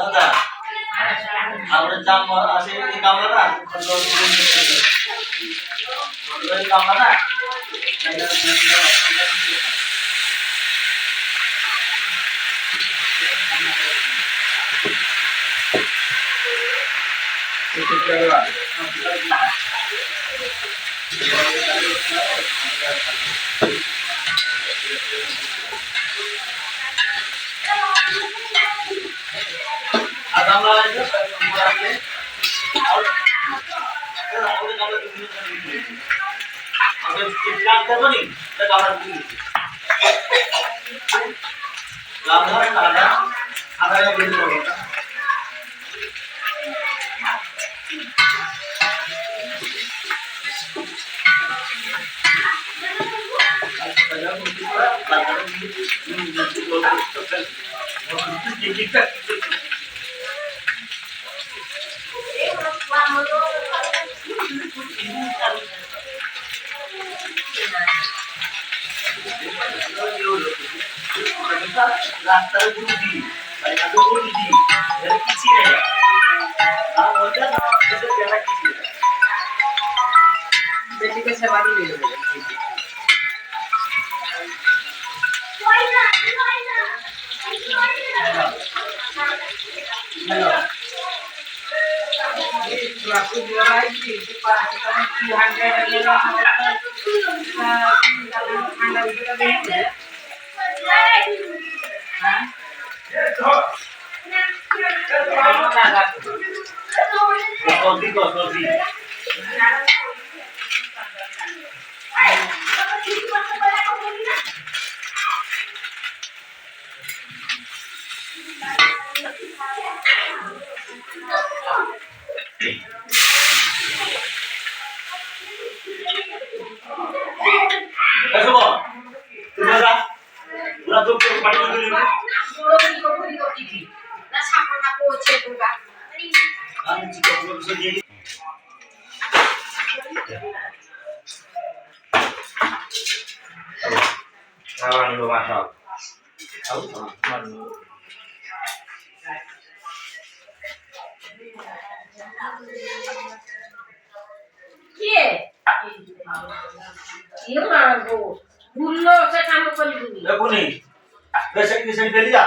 দাদা আমরা জাম আছে এই গামলাটা এই গামলাটা আর গামলা আছে अगर चिपका कर तो नहीं तो गामला नहीं गामला सादा आधा का बिल होगा রাস্তার উপরে দি মানে আগে উপরে দি এর কিছু নেই আর ওটা না ওটা জায়গা কিছু নেই বেটিকে সেবা দিয়ে দেবে Aku jual lagi di pasar kan 300 adalah anda bisa beli ya. Hah? Kopi. Kawan lu masuk. Tahu teman. Kie? Iya mah bu. Bulo saya kamu pergi. Lah bu nih. Besok ini saya beli ya.